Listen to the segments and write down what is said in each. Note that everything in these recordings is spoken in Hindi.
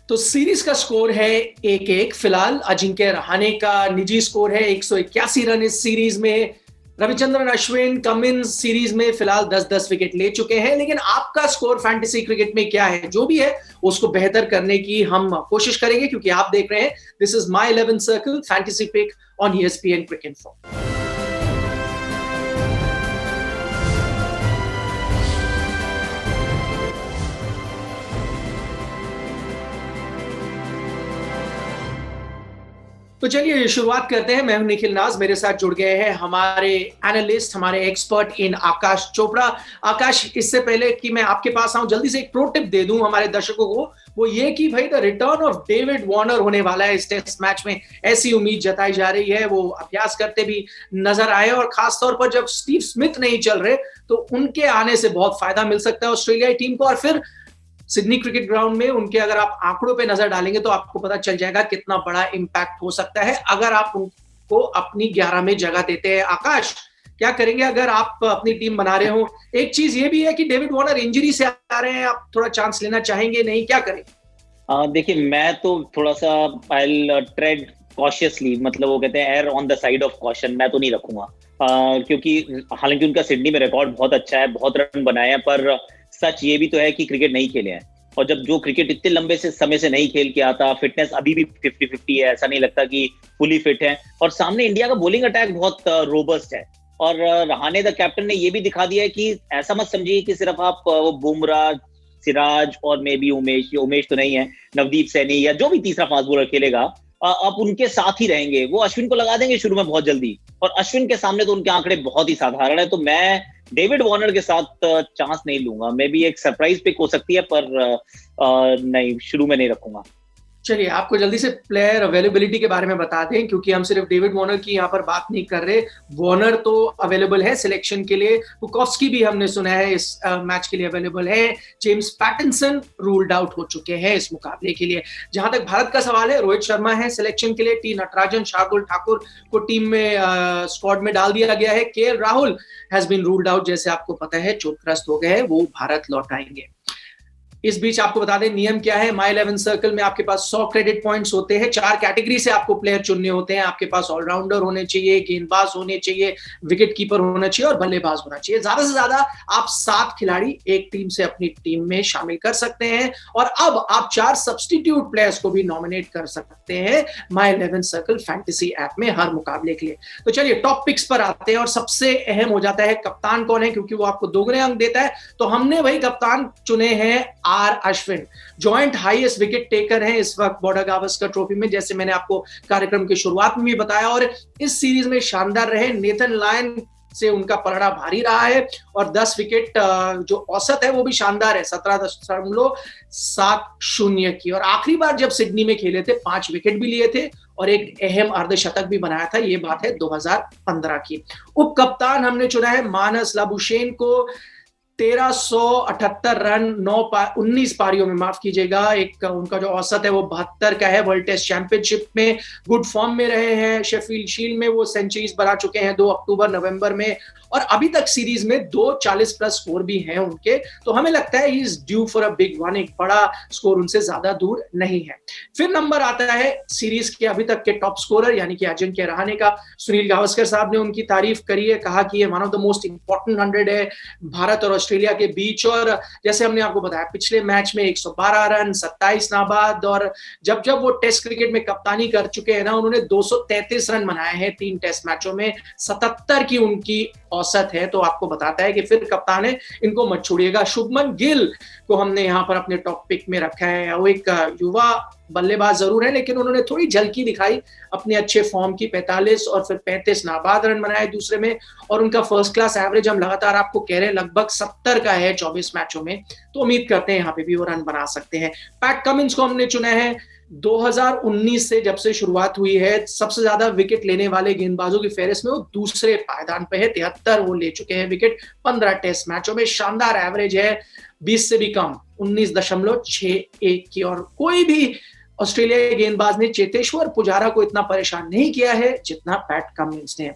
तो सीरीज का स्कोर है 1-1। फिलहाल अजिंक्य रहाणे का निजी स्कोर है 181 रन इस सीरीज में। रविचंद्रन अश्विन कमिंस सीरीज में फिलहाल 10-10 विकेट ले चुके हैं। लेकिन आपका स्कोर फैंटेसी क्रिकेट में क्या है, जो भी है उसको बेहतर करने की हम कोशिश करेंगे, क्योंकि आप देख रहे हैं this is my 11 circle fantasy pick on ESPN cricket for. तो चलिए शुरुआत करते हैं। मैं हूं निखिल नाज, मेरे साथ जुड़ गए हैं हमारे एनालिस्ट, हमारे एक्सपर्ट इन आकाश चोपड़ा। आकाश, इससे पहले कि मैं आपके पास आऊं, जल्दी से एक प्रो टिप दे दूं हमारे दर्शकों को, वो ये कि भाई the return of David Warner होने वाला है इस टेस्ट मैच में, ऐसी उम्मीद जताई जा रही है। वो अभ्यास करते भी नजर आए और खासतौर पर जब स्टीव स्मिथ नहीं चल रहे तो उनके आने से बहुत फायदा मिल सकता है ऑस्ट्रेलियाई टीम को। और फिर सिडनी क्रिकेट ग्राउंड में उनके अगर आप आंकड़ों पे नजर डालेंगे तो आपको पता चल जाएगा कितना बड़ा इंपैक्ट हो सकता है अगर आप उनको अपनी 11 में जगह देते हैं। आकाश, क्या करेंगे अगर आप अपनी टीम बना रहे हो? एक चीज ये भी है कि डेविड वार्नर इंजरी से आ रहे हैं, आप थोड़ा चांस लेना चाहेंगे, नहीं क्या करें? देखिए, मैं तो थोड़ा सा आई ट्रेड कॉशियसली, मतलब वो कहते हैं air on the side of caution. मैं तो नहीं रखूंगा क्योंकि हालांकि उनका सिडनी में रिकॉर्ड बहुत अच्छा है, बहुत रन बनाए हैं, पर सच ये भी तो है कि क्रिकेट नहीं खेले हैं। और जब जो क्रिकेट इतने लंबे से समय से नहीं खेल के आता, फिटनेस अभी भी 50-50 है, ऐसा नहीं लगता कि फुली फिट है। और सामने इंडिया का बॉलिंग अटैक बहुत रोबस्ट है। और रहाणे द कैप्टन ने ये भी दिखा दिया है कि ऐसा मत समझिए कि सिर्फ आप वो बुमराह, सिराज और मे बी उमेश तो नहीं है, नवदीप सैनी या जो भी तीसरा फास्ट बॉलर खेलेगा, आप उनके साथ ही रहेंगे। वो अश्विन को लगा देंगे शुरू में बहुत जल्दी, और अश्विन के सामने तो उनके आंकड़े बहुत ही साधारण है। तो मैं डेविड वार्नर के साथ चांस नहीं लूंगा। मे बी एक सरप्राइज पिक हो सकती है, पर नहीं, शुरू में नहीं रखूंगा। चलिए आपको जल्दी से प्लेयर अवेलेबिलिटी के बारे में बता दें, क्योंकि हम सिर्फ डेविड वार्नर की यहाँ पर बात नहीं कर रहे। वार्नर तो अवेलेबल है सिलेक्शन के लिए, बुकॉफ्स्की भी हमने सुना है इस मैच के लिए अवेलेबल है। जेम्स पैटिंसन रूल्ड आउट हो चुके हैं इस मुकाबले के लिए। जहां तक भारत का सवाल है, रोहित शर्मा है सिलेक्शन के लिए, टी नटराजन, शार्दुल ठाकुर को टीम में स्क्वाड में डाल दिया गया है। KL Rahul has been ruled out, जैसे आपको पता है चोटग्रस्त हो गए हैं, वो भारत लौट आएंगे। इस बीच आपको बता दें नियम क्या है। माई 11 सर्कल में आपके पास 100 क्रेडिट पॉइंट्स होते हैं। 4 कैटेगरी से आपको प्लेयर चुनने होते हैं। आपके पास ऑलराउंडर होने चाहिए, गेंदबाज होने चाहिए, विकेट कीपर होना चाहिए और बल्लेबाज होना चाहिए। ज्यादा से ज्यादा आप 7 खिलाड़ी एक टीम से अपनी टीम में शामिल कर सकते हैं। और अब आप 4 सब्स्टिट्यूट प्लेयर्स को भी नॉमिनेट कर सकते हैं माई 11 सर्कल फैंटेसी ऐप में हर मुकाबले के लिए। तो चलिए टॉप पिक्स पर आते हैं, और सबसे अहम हो जाता है कप्तान कौन है, क्योंकि वो आपको दोगुने अंक देता है। तो हमने वही कप्तान चुने हैं Ashwin. Joint highest wicket taker हैं इस वक्त बॉर्डर गावस्कर ट्रॉफी में, जैसे मैंने आपको कार्यक्रम की शुरुआत में भी बताया। और इस सीरीज में शानदार रहे। नेथन लायन से उनका पलड़ा भारी रहा है, और 10 विकेट जो औसत है वो भी शानदार है, 17.70 की। और आखिरी बार जब सिडनी में खेले थे 5 विकेट भी लिए थे और एक अहम अर्धशतक भी बनाया था। ये बात है 2015 की। उप कप्तान हमने चुना है मानस लाबुशेन को। 1378 रन 19 पारियों में, माफ कीजिएगा, एक उनका जो औसत है वो 72 का है। वर्ल्ड टेस्ट चैंपियनशिप में गुड फॉर्म में रहे हैं। शेफील्ड शील्ड में वो सेंचुरीज बना चुके हैं 2 अक्टूबर नवंबर में, और अभी तक सीरीज में 2 40+ स्कोर भी हैं उनके। तो हमें लगता है he is due for a big one, एक बड़ा स्कोर उनसे ज्यादा दूर नहीं है। फिर नंबर आता है सीरीज के अभी तक के टॉप स्कोरर, यानी कि अजिंक्य रहाणे का। सुनील गावस्कर साहब ने उनकी तारीफ करी है, कहा कि ये one of the most important 100 है भारत और ऑस्ट्रेलिया के बीच। और जैसे हमने आपको बताया पिछले मैच में 112 रन, 27 नाबाद, और जब जब वो टेस्ट क्रिकेट में कप्तानी कर चुके हैं ना, उन्होंने 233 रन बनाए हैं 3 टेस्ट मैचों में, 77 की उनकी औसत है। तो आपको बताता है कि फिर कप्तान है, इनको मत छोड़िएगा। शुभमन गिल को हमने यहाँ पर अपने टॉप पिक में रखा है। वो एक युवा बल्लेबाज जरूर है, लेकिन उन्होंने थोड़ी झलकी दिखाई अपने अच्छे फॉर्म की। 45 और फिर 35 नाबाद रन बनाए दूसरे में, और उनका फर्स्ट क्लास एवरेज हम लगातार आपको कह रहे हैं लगभग 70 का है 24 मैचों में। तो उम्मीद करते हैं यहाँ पे भी वो रन बना सकते हैं। पैट कमिंस को हमने चुना है। 2019 से जब से शुरुआत हुई है, सबसे ज्यादा विकेट लेने वाले गेंदबाजों की फेहरिस्त में वो दूसरे पायदान पे है। 73 वो ले चुके हैं विकेट 15 टेस्ट मैचों में। शानदार एवरेज है 20 से भी कम, 19.61 की। और कोई भी ऑस्ट्रेलियाई गेंदबाज ने चेतेश्वर पुजारा को इतना परेशान नहीं किया है जितना पैट कमिंस ने।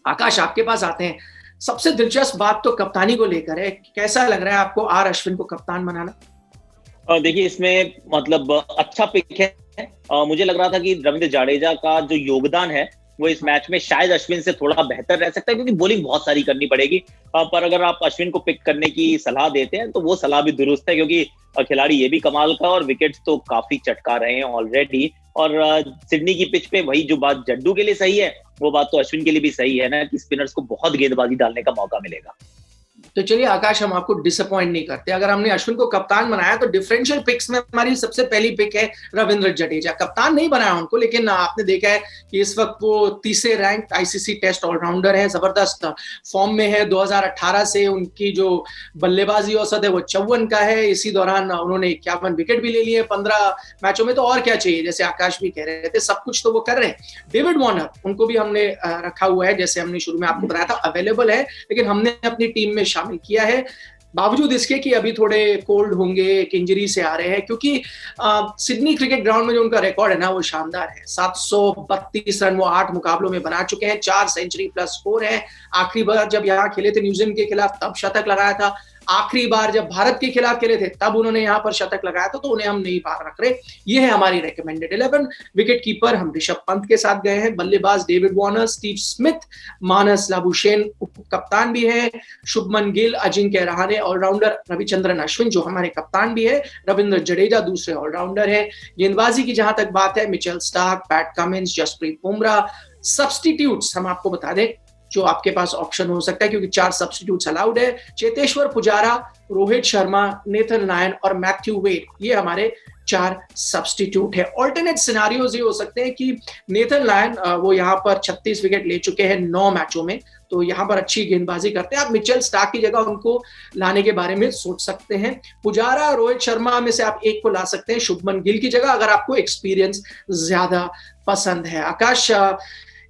आकाश, आपके पास आते हैं। सबसे दिलचस्प बात तो कप्तानी को लेकर है। कैसा लग रहा है आपको अश्विन को कप्तान बनाना? देखिए इसमें मतलब अच्छा पिक है। मुझे लग रहा था कि रविंद्र जाडेजा का जो योगदान है वो इस मैच में शायद अश्विन से थोड़ा बेहतर रह सकता है, क्योंकि बॉलिंग बहुत सारी करनी पड़ेगी। पर अगर आप अश्विन को पिक करने की सलाह देते हैं तो वो सलाह भी दुरुस्त है, क्योंकि खिलाड़ी ये भी कमाल का और विकेट्स तो काफी चटका रहे हैं ऑलरेडी। और सिडनी की पिच पे वही जो बात जड्डू के लिए सही है वो बात तो अश्विन के लिए भी सही है ना, कि स्पिनर्स को बहुत गेंदबाजी डालने का मौका मिलेगा। तो चलिए आकाश, हम आपको डिसअपॉइंट नहीं करते। अगर हमने अश्विन को कप्तान बनाया तो डिफरेंशियल पिक्स में हमारी सबसे पहली पिक है रविंद्र जडेजा। कप्तान नहीं बनाया उनको, लेकिन आपने देखा है कि इस वक्त वो तीसरे रैंक आईसीसी टेस्ट ऑलराउंडर है, जबरदस्त फॉर्म में है। 2018 से उनकी जो बल्लेबाजी औसत है वो 54 का है। इसी दौरान उन्होंने 51 विकेट भी ले लिए 15 मैचों में। तो और क्या चाहिए, जैसे आकाश भी कह रहे थे, सब कुछ तो वो कर रहे हैं। डेविड वार्नर, उनको भी हमने रखा हुआ है, जैसे हमने शुरू में आपको बताया था अवेलेबल है, लेकिन हमने अपनी टीम में शामिल किया है, बावजूद इसके कि अभी थोड़े कोल्ड होंगे, एक इंजरी से आ रहे हैं। क्योंकि सिडनी क्रिकेट ग्राउंड में जो उनका रिकॉर्ड है ना वो शानदार है। 732 रन वो 8 मुकाबलों में बना चुके हैं, 4 सेंचुरी प्लस स्कोर है। आखिरी बार जब यहाँ खेले थे न्यूजीलैंड के खिलाफ तब शतक लगाया था। आखिरी बार जब भारत के खिलाफ खेले थे तब उन्होंने यहाँ पर शतक लगाया था। तो उन्हें हम नहीं बाहर रख रहे। ये है हमारी रेकमेंडेड 11। विकेट कीपर हम ऋषभ पंत के साथ गए हैं, बल्लेबाज David Warner, Steve Smith, Marnus Labuschagne कप्तान भी है, शुभमन गिल, अजिंक्य रहाणे ऑलराउंडर, रविचंद्रन अश्विन जो हमारे कप्तान भी है, रविंद्र जडेजा दूसरे ऑलराउंडर है। गेंदबाजी की जहां तक बात है, Mitchell Starc, Pat Cummins, Jasprit Bumrah. Substitutes हम आपको बता दें जो आपके पास ऑप्शन हो सकता है, क्योंकि 4 सब्स्टिट्यूट्स अलाउड है। चेतेश्वर पुजारा, रोहित शर्मा, नेथन लायन और मैथ्यू वेड, ये हमारे 4 सब्स्टिट्यूट है। ऑल्टरनेट सिनारियोज ये हो सकते हैं कि नेथन लायन वो यहाँ पर 36 विकेट ले चुके हैं 9 मैचों में, तो यहाँ पर अच्छी गेंदबाजी करते हैं। आप मिचेल स्टार्क की जगह उनको लाने के बारे में सोच सकते हैं। पुजारा, रोहित शर्मा में से आप एक को ला सकते हैं शुभमन गिल की जगह, अगर आपको एक्सपीरियंस ज्यादा पसंद है। आकाश,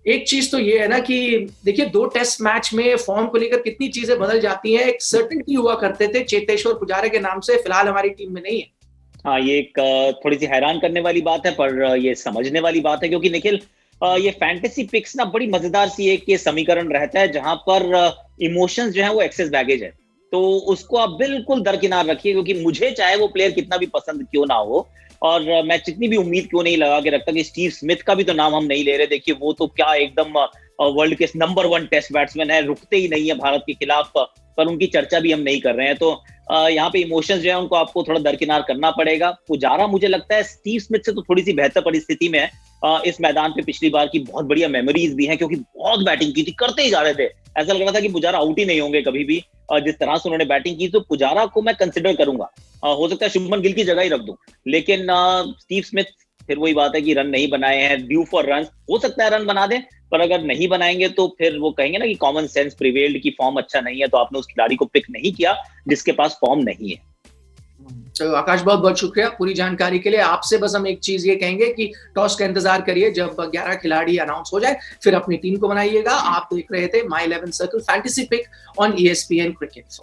एक चीज तो ये है ना कि देखिए 2 टेस्ट मैच में फॉर्म को लेकर कितनी चीजें बदल जाती हैं। एक सर्टेनिटी हुआ करते थे चेतेश्वर पुजारा के नाम से, फिलहाल हमारी टीम में नहीं है। हाँ, ये एक थोड़ी सी हैरान करने वाली बात है, पर ये समझने वाली बात है, क्योंकि निखिल ये फैंटेसी पिक्स ना बड़ी मजेदार सी एक ये समीकरण रहता है जहां पर इमोशंस जो है वो एक्सेस बैगेज है। तो उसको आप बिल्कुल दरकिनार रखिए, क्योंकि मुझे चाहे वो प्लेयर कितना भी पसंद क्यों ना हो, और मैं जितनी भी उम्मीद क्यों नहीं लगा के रखता कि स्टीव स्मिथ का भी तो नाम हम नहीं ले रहे। देखिए वो तो क्या एकदम वर्ल्ड के नंबर 1 टेस्ट बैट्समैन है, रुकते ही नहीं है भारत के खिलाफ, पर उनकी चर्चा भी हम नहीं कर रहे हैं। तो यहाँ पे इमोशंस जो है उनको आपको थोड़ा दरकिनार करना पड़ेगा। पुजारा मुझे लगता है स्टीव स्मिथ से तो थोड़ी सी बेहतर परिस्थिति में है। इस मैदान पे पिछली बार की बहुत बढ़िया मेमोरीज भी हैं, क्योंकि बहुत बैटिंग की थी, करते ही जा रहे थे, ऐसा लग रहा था कि पुजारा आउट ही नहीं होंगे कभी भी। जिस तरह से उन्होंने बैटिंग की, तो पुजारा को मैं कंसिडर करूंगा। हो सकता है शुभमन गिल की जगह ही रख दूं, लेकिन स्टीव स्मिथ, फिर वही बात है कि रन नहीं बनाए हैं, ड्यू फॉर रन, हो सकता है रन बना दें, पर अगर नहीं बनाएंगे तो फिर वो कहेंगे ना कि कॉमन सेंस प्रिवेल्ड, की फॉर्म अच्छा नहीं है, तो आपने उस खिलाड़ी को पिक नहीं किया जिसके पास फॉर्म नहीं है। तो आकाश, बहुत बहुत शुक्रिया पूरी जानकारी के लिए। आपसे बस हम एक चीज ये कहेंगे कि टॉस का इंतजार करिए, जब 11 खिलाड़ी अनाउंस हो जाए फिर अपनी टीम को बनाइएगा। आप देख रहे थे my 11 circle fantasy pick on ESPN cricket.